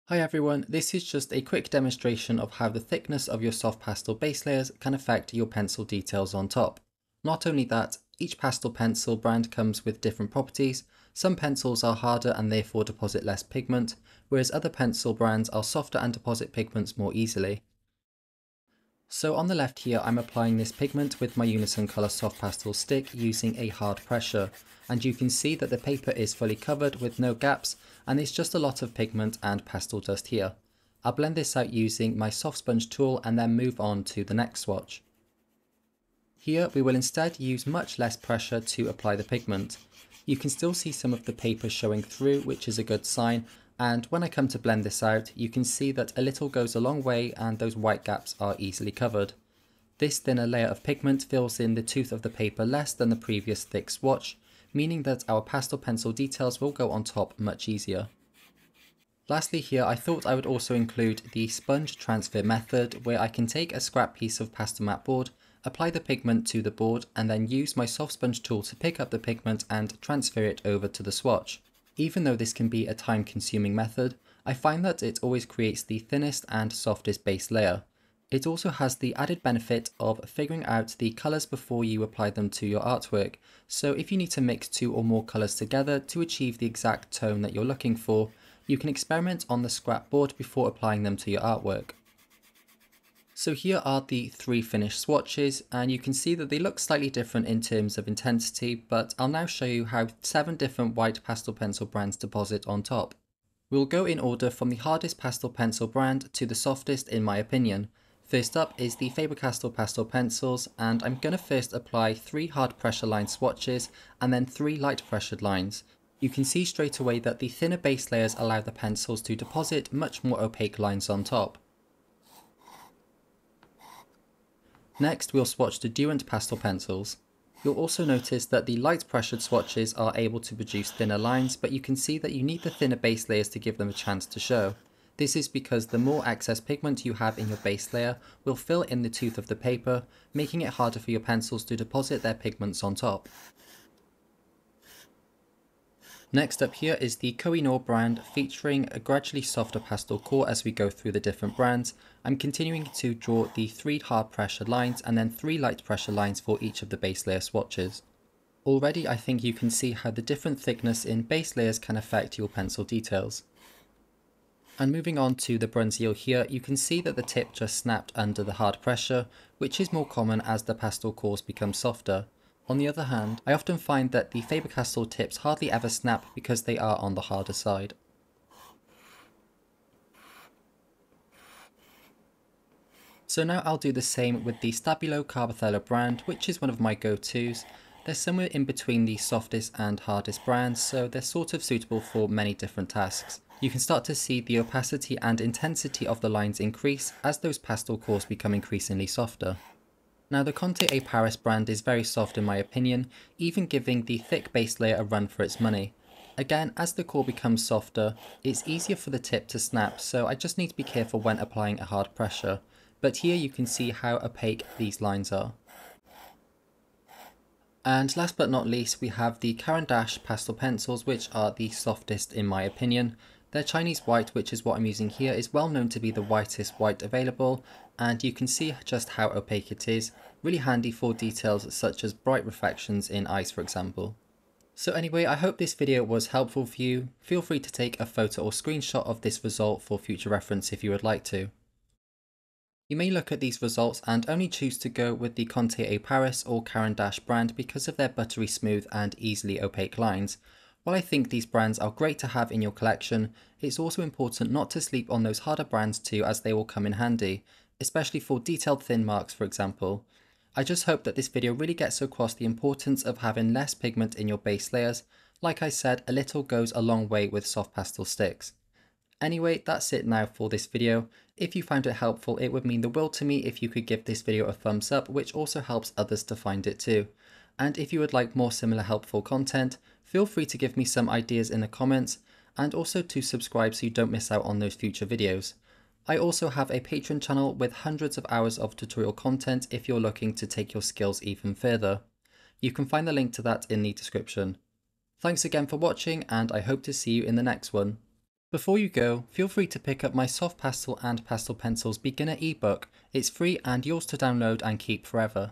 Hi everyone, this is just a quick demonstration of how the thickness of your soft pastel base layers can affect your pencil details on top. Not only that, each pastel pencil brand comes with different properties. Some pencils are harder and therefore deposit less pigment, whereas other pencil brands are softer and deposit pigments more easily. So on the left here, I'm applying this pigment with my Unison Colour Soft Pastel stick using a hard pressure. And you can see that the paper is fully covered with no gaps, and there's just a lot of pigment and pastel dust here. I'll blend this out using my soft sponge tool and then move on to the next swatch. Here we will instead use much less pressure to apply the pigment. You can still see some of the paper showing through, which is a good sign, and when I come to blend this out, you can see that a little goes a long way and those white gaps are easily covered. This thinner layer of pigment fills in the tooth of the paper less than the previous thick swatch, meaning that our pastel pencil details will go on top much easier. Lastly here, I thought I would also include the sponge transfer method, where I can take a scrap piece of Pastelmat board, apply the pigment to the board, and then use my soft sponge tool to pick up the pigment and transfer it over to the swatch. Even though this can be a time-consuming method, I find that it always creates the thinnest and softest base layer. It also has the added benefit of figuring out the colours before you apply them to your artwork, so if you need to mix two or more colours together to achieve the exact tone that you're looking for, you can experiment on the scrap board before applying them to your artwork. So here are the three finished swatches, and you can see that they look slightly different in terms of intensity, but I'll now show you how 7 different white pastel pencil brands deposit on top. We'll go in order from the hardest pastel pencil brand to the softest in my opinion. First up is the Faber-Castell pastel pencils, and I'm going to first apply 3 hard pressure line swatches and then 3 light pressured lines. You can see straight away that the thinner base layers allow the pencils to deposit much more opaque lines on top. Next, we'll swatch the Derwent pastel pencils. You'll also notice that the light pressured swatches are able to produce thinner lines, but you can see that you need the thinner base layers to give them a chance to show. This is because the more excess pigment you have in your base layer will fill in the tooth of the paper, making it harder for your pencils to deposit their pigments on top. Next up here is the Koh-i-Noor brand, featuring a gradually softer pastel core as we go through the different brands. I'm continuing to draw the 3 hard pressure lines and then 3 light pressure lines for each of the base layer swatches. Already I think you can see how the different thickness in base layers can affect your pencil details. And moving on to the bronzer here, you can see that the tip just snapped under the hard pressure, which is more common as the pastel cores become softer. On the other hand, I often find that the Faber-Castell tips hardly ever snap because they are on the harder side. So now I'll do the same with the Stabilo Carbothello brand, which is one of my go-tos. They're somewhere in between the softest and hardest brands, so they're sort of suitable for many different tasks. You can start to see the opacity and intensity of the lines increase as those pastel cores become increasingly softer. Now the Conte A Paris brand is very soft in my opinion, even giving the thick base layer a run for its money. Again, as the core becomes softer, it's easier for the tip to snap, so I just need to be careful when applying a hard pressure. But here you can see how opaque these lines are. And last but not least, we have the Caran pastel pencils, which are the softest in my opinion. Their Chinese white, which is what I'm using here, is well known to be the whitest white available, and you can see just how opaque it is, really handy for details such as bright reflections in ice for example. So anyway, I hope this video was helpful for you. Feel free to take a photo or screenshot of this result for future reference if you would like to. You may look at these results and only choose to go with the Conte A Paris or Caran brand because of their buttery smooth and easily opaque lines. While I think these brands are great to have in your collection, it's also important not to sleep on those harder brands too, as they will come in handy, especially for detailed thin marks for example. I just hope that this video really gets across the importance of having less pigment in your base layers. Like I said, a little goes a long way with soft pastel sticks. Anyway, that's it now for this video. If you found it helpful, it would mean the world to me if you could give this video a thumbs up, which also helps others to find it too. And if you would like more similar helpful content, feel free to give me some ideas in the comments, and also to subscribe so you don't miss out on those future videos. I also have a Patreon channel with hundreds of hours of tutorial content if you're looking to take your skills even further. You can find the link to that in the description. Thanks again for watching, and I hope to see you in the next one. Before you go, feel free to pick up my Soft Pastel and Pastel Pencils beginner ebook. It's free and yours to download and keep forever.